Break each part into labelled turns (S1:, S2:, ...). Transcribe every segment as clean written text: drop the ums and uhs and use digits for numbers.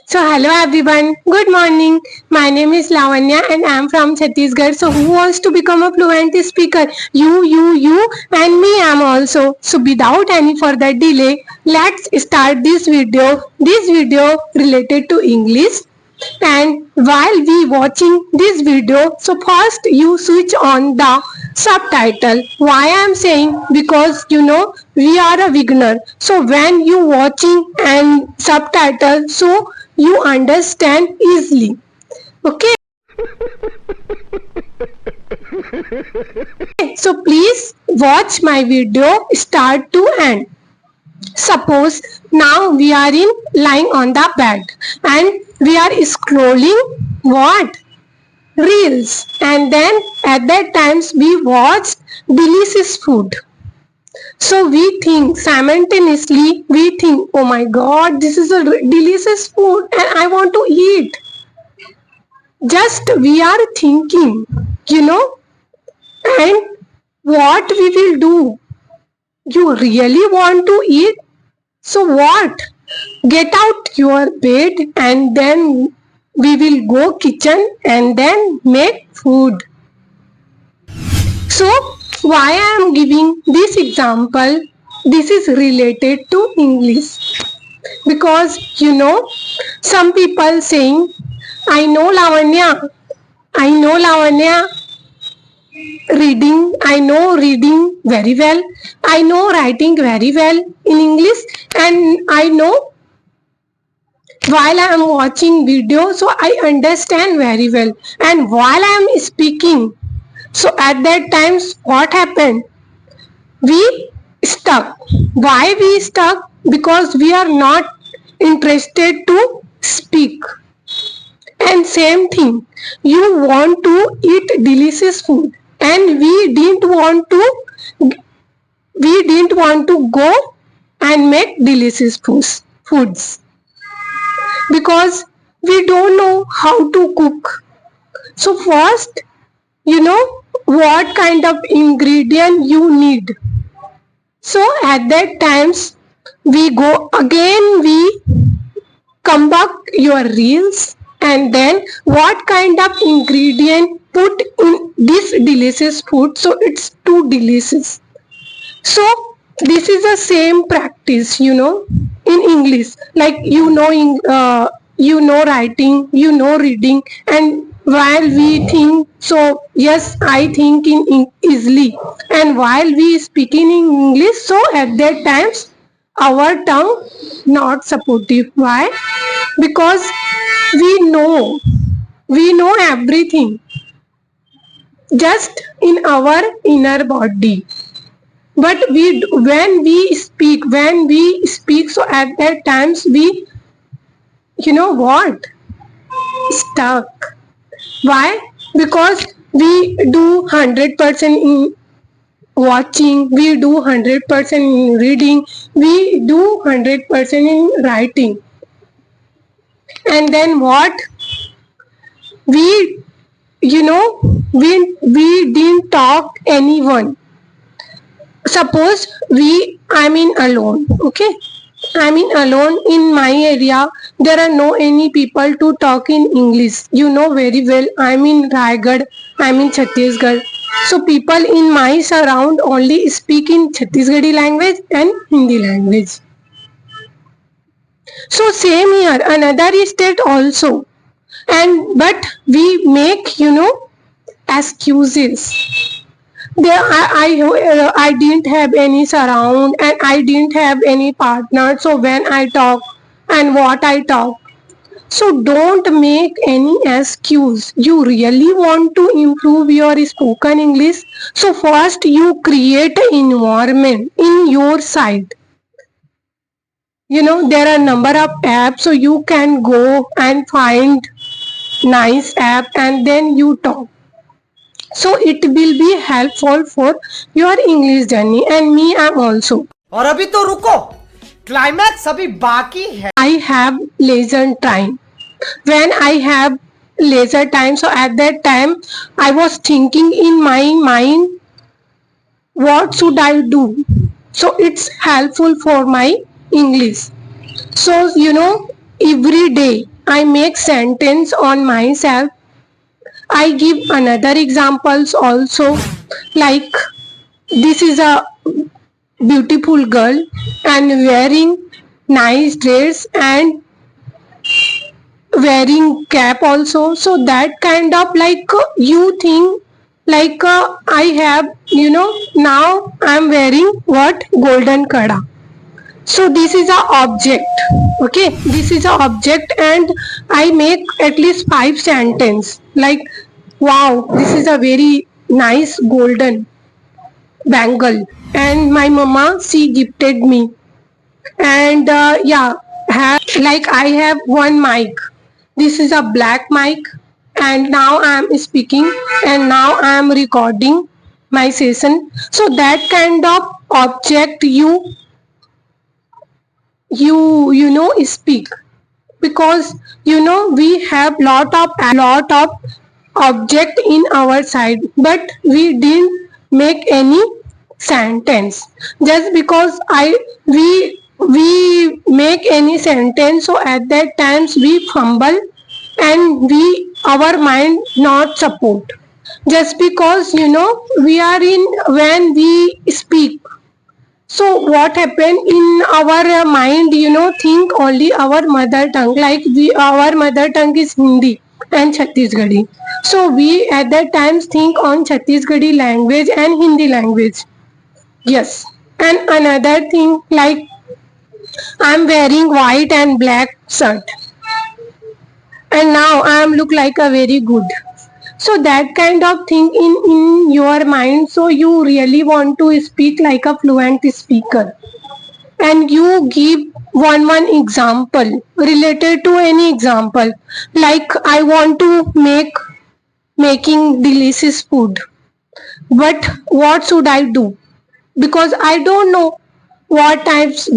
S1: So hello everyone, good morning. My name is Lavanya and I am from Chhattisgarh. So who wants to become a fluent speaker? You and me I am also. So without any further delay, let's start this video. This video related to English. And while we watching this video, so first you switch on the subtitle. Why I am saying? Because we are a beginner. So when you watching and subtitle, so you understand easily. Okay. So please watch my video start to end. Suppose now we are in lying on the bed and we are scrolling what? Reels, and then at that times we watched delicious food. So we think simultaneously, we think, oh my god, this is a delicious food and I want to eat. Just we are thinking, you know, and what we will do? You really want to eat? So what? Get out your bed and then we will go kitchen and then make food. So why I am giving this example? This is related to English because some people saying I know Lavanya reading, I know reading very well, I know writing very well in English, and I know while I am watching video, so I understand very well, and while I am speaking, so at that times what happened? We stuck. Why we stuck? Because we are not interested to speak. And same thing, you want to eat delicious food, and we didn't want to go and make delicious foods because we don't know how to cook. So first, what kind of ingredient you need. So at that times we go again, we come back your reels, and then what kind of ingredient put in this delicious food so it's too delicious. So this is the same practice, in English. Like writing, reading, and while we think, so yes, I think in easily, and while we speak in English, so at that times our tongue not supportive. Why? Because we know we know everything just in our inner body, but when we speak, so at that times we what, stuck. Why? Because we do 100% in watching, we do 100% in reading, we do 100% in writing, and then what, we we didn't talk anyone. Suppose I'm in alone, okay, I'm in alone in my area, there are no any people to talk in English, very well, I'm in Raigad, I'm in Chhattisgarh. So people in my surround only speak in Chhattisgarhi language and Hindi language. So same here, another state also, and but we make excuses. I didn't have any surround and I didn't have any partner, so when I talk and what I talk, so don't make any excuse. You really want to improve your spoken English, so first you create an environment in your side. There are number of apps, so you can go and find nice app and then you talk, so it will be helpful for your English journey, and me I'm also.
S2: और अभी तो रुको, climax अभी बाकी है.
S1: I have leisure time. When I have leisure time, so at that time I was thinking in my mind, what should I do? So it's helpful for my English. So every day I make sentence on myself. I give another examples also, like this is a beautiful girl and wearing nice dress and wearing cap also. So that kind of like you think like I have, now I'm wearing what, golden kada. So this is a object. Okay, this is a object and I make at least 5 sentence like, wow, this is a very nice golden bangle and my mama she gifted me. And yeah, like I have one mic. This is a black mic and now I am speaking and now I am recording my session. So that kind of object you speak, because we have lot of object in our side, but we didn't make any sentence. Just because we make any sentence, so at that times we fumble and our mind not support. Just because we are in when we speak, so what happened in our mind, think only our mother tongue, like our mother tongue is Hindi and Chhattisgarhi. So we at that times think on Chhattisgarhi language and Hindi language. Yes. And another thing, like I'm wearing white and black shirt and now I am look like a very good. So that kind of thing in your mind, so you really want to speak like a fluent speaker, and you give one example related to any example, like I want to making delicious food, but what should I do, because I don't know what types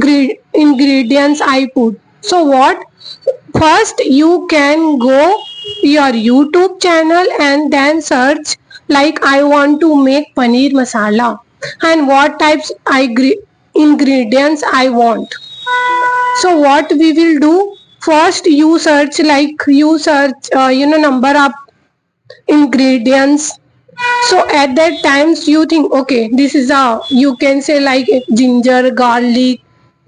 S1: ingredients I put. So what, first you can go your YouTube channel and then search like I want to make paneer masala and what types ingredients I want. So what we will do, first you search number of ingredients. So at that times you think, okay, this is you can say like ginger, garlic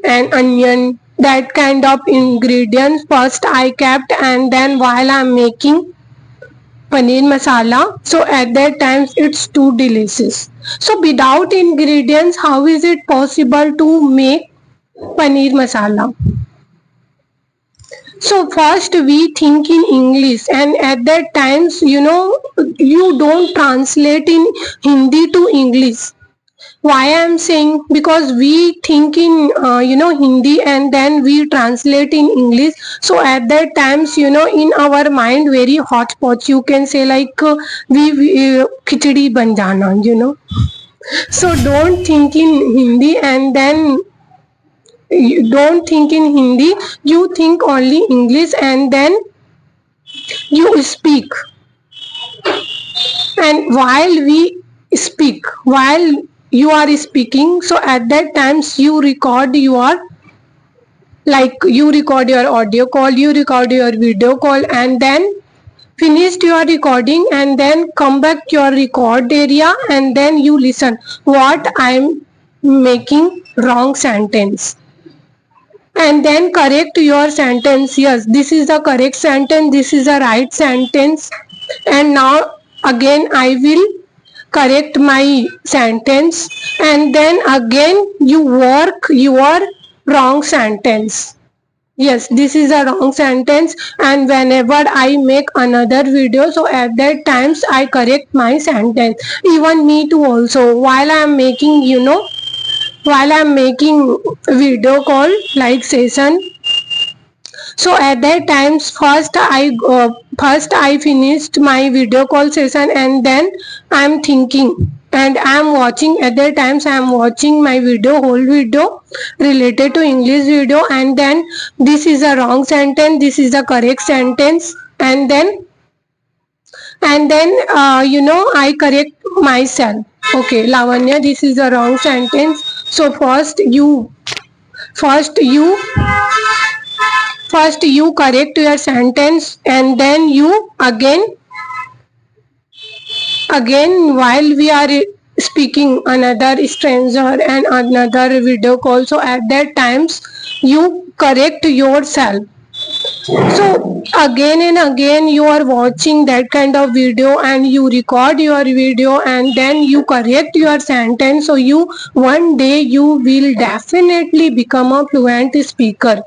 S1: and onion, that kind of ingredients first I kept, and then while I'm making paneer masala, so at that times it's too delicious. So without ingredients, how is it possible to make paneer masala? So first we think in English, and at that times you don't translate in Hindi to English. Why I'm saying, because we think in Hindi and then we translate in English. So at that times in our mind very hodgepodge, you can say like we khichdi ban jana, So don't think in Hindi and then you don't think in Hindi, you think only English and then you speak. And while you are speaking, so at that times you record your audio call, you record your video call, and then finished your recording and then come back to your record area and then you listen what I'm making wrong sentence, and then correct your sentence. Yes, this is the correct sentence, this is the right sentence, and now again I will correct my sentence, and then again you work your wrong sentence. Yes, this is a wrong sentence, and whenever I make another video, so at that times I correct my sentence. Even me too also, while I am making video call like session, so at that times first I finished my video call session and then I'm thinking and I'm watching, at that times I'm watching my whole video related to English video, and then this is a wrong sentence, this is the correct sentence, and then I correct myself. Okay, Lavanya, this is a wrong sentence. So first you First you correct your sentence and then you again while we are speaking another stranger and another video call, so at that times you correct yourself. So again and again you are watching that kind of video and you record your video and then you correct your sentence, so you one day you will definitely become a fluent speaker.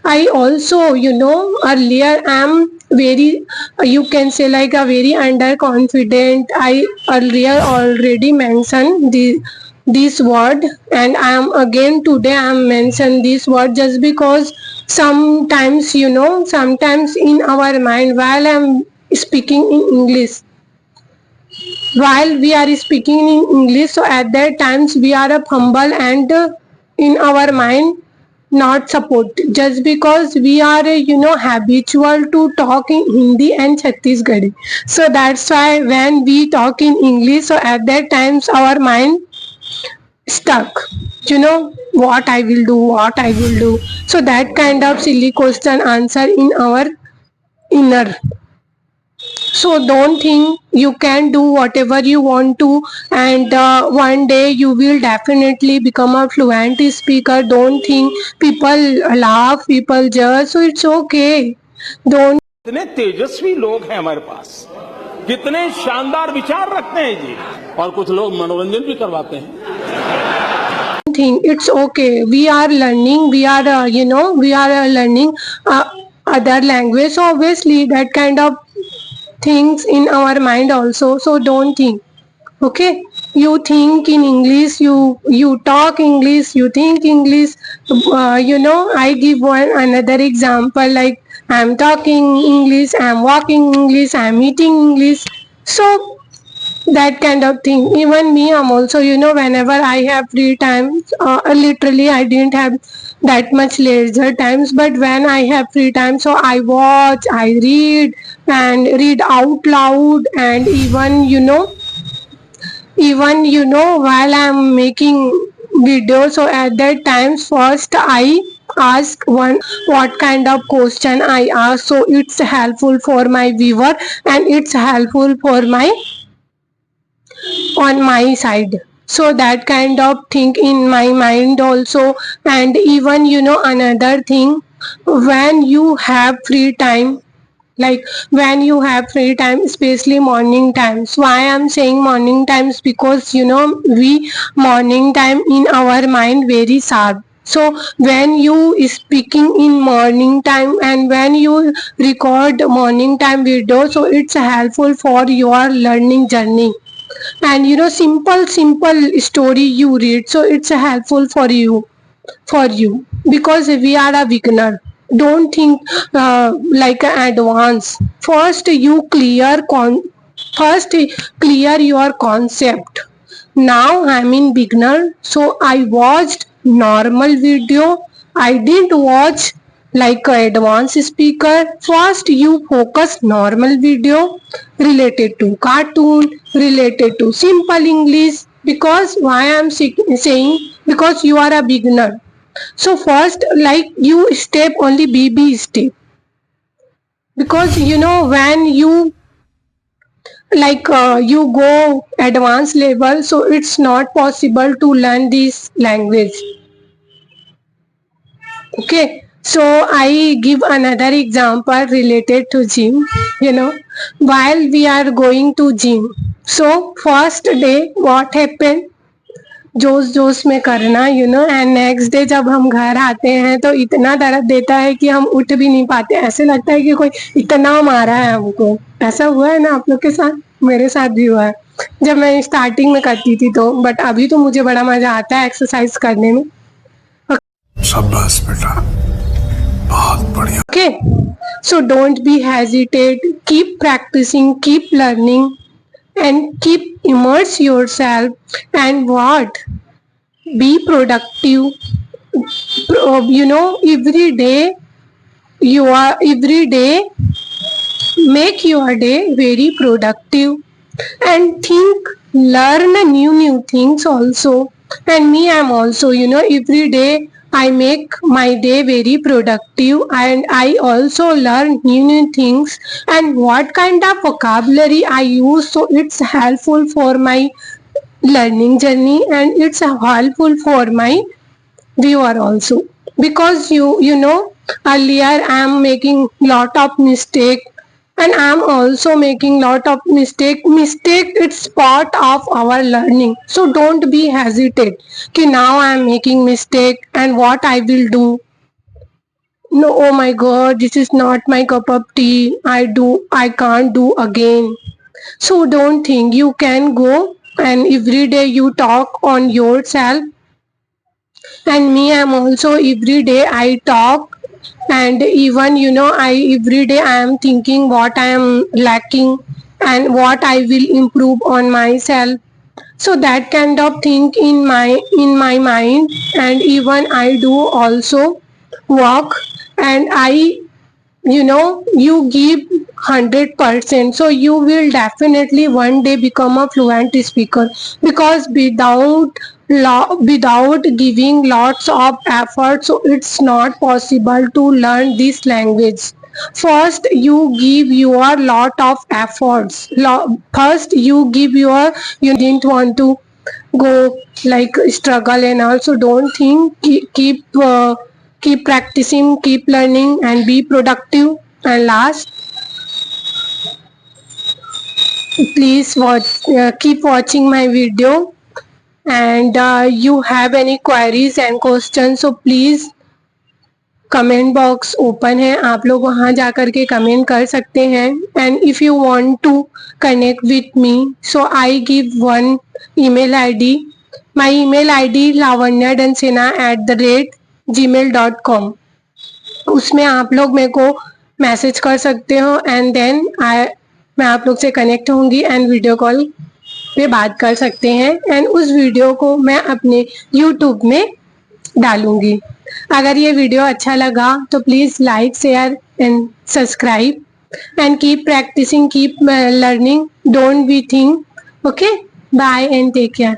S1: I also, earlier am very, you can say like a very underconfident. I earlier already mentioned this word, and I am again today I am mention this word just because sometimes, sometimes in our mind while I am speaking in English, while we are speaking in English, so at that times we are a humble and in our mind not support just because we are habitual to talk in Hindi and Chhattisgarhi. So that's why when we talk in English, so at that times our mind stuck. What I will do, what I will do. So that kind of silly question answer in our inner. So don't think you can do whatever you want to, and one day you will definitely become a fluent speaker. Don't think people laugh, people judge. So it's okay. Don't
S3: कितने तेजस्वी लोग हैं हमारे पास, कितने शानदार विचार रखते हैं जी, और कुछ लोग मनोरंजन भी करवाते हैं।
S1: think it's okay. We are learning. We are learning other language. So obviously that kind of things in our mind also. So don't think. Okay, you think in English, you talk English, you think English. I give one another example, like I'm talking English, I'm walking English, I'm eating English. So that kind of thing. Even me, I'm also, whenever I have free time, literally I didn't have that much leisure times, but when I have free time, so I watch, I read and read out loud, and even while I'm making videos, so at that times first I ask one what kind of question I ask, so it's helpful for my viewer and it's helpful for my on my side. So that kind of thing in my mind also. And even another thing, when you have free time, like when you have free time, especially morning times. Why I'm saying morning times? Because we morning time in our mind very sharp. So when you speaking in morning time and when you record morning time video, so it's helpful for your learning journey. And simple story you read, so it's helpful for you because we are a beginner. Don't think like an advance. First clear your concept. Now I'm in beginner, so I watched normal video. I didn't watch like a advanced speaker. First you focus normal video related to cartoon, related to simple English, because why I'm saying, because you are a beginner. So first, like you step only BB step, because when you like you go advanced level, so it's not possible to learn this language. Okay, so I give another example related to gym. While we are going to gym, so first day what happened, जोश जोश में करना and next day जब हम घर आते हैं तो इतना दर्द देता है कि हम उठ भी नहीं पाते, ऐसे लगता है कि कोई इतना मारा है हमको। ऐसा हुआ है ना आप लोग के साथ? मेरे साथ भी हुआ है जब मैं स्टार्टिंग में करती थी तो, बट अभी तो मुझे बड़ा मजा आता है एक्सरसाइज करने में।
S4: शाबाश बेटा, बहुत बढ़िया।
S1: Okay, so don't be hesitate, keep practicing, keep learning and keep immerse yourself, and what, be productive. Every day make your day very productive and think, learn new things also. And me, I'm also every day I make my day very productive and I also learn new things and what kind of vocabulary I use, so it's helpful for my learning journey and it's helpful for my viewer also, because you know earlier I am making lot of mistake and I am also making lot of mistake. It's part of our learning, so don't be hesitate कि now I am making mistake and what I will do. No, oh my god, this is not my cup of tea, I can't do again. So don't think, you can go and every day you talk on yourself. And me, I'm also every day I talk, and even I every day I am thinking what I am lacking and what I will improve on myself. So that kind of thing in my mind, and even I do also work, and I you give 100%, so you will definitely one day become a fluent speaker, because without giving lots of effort, so it's not possible to learn this language. First you give your lot of efforts. First you give your, you didn't want to go like struggle, and also don't think, keep practicing, keep learning and be productive. And last, please keep watching my video, and you have any queries and questions, so please comment box open है, आप लोग वहां जा करके comment कर सकते हैं. And if you want to connect with me, so I give one email ID. My email ID lavanyadansena@gmail.com. उसमें आप लोग मेरे को मैसेज कर सकते हो, एंड देन मैं आप लोग से कनेक्ट होंगी एंड वीडियो कॉल पे बात कर सकते हैं, एंड उस वीडियो को मैं अपने यूट्यूब में डालूंगी. अगर ये वीडियो अच्छा लगा तो please like, share and subscribe, and keep practicing, keep learning, don't be think. Okay, bye and take care.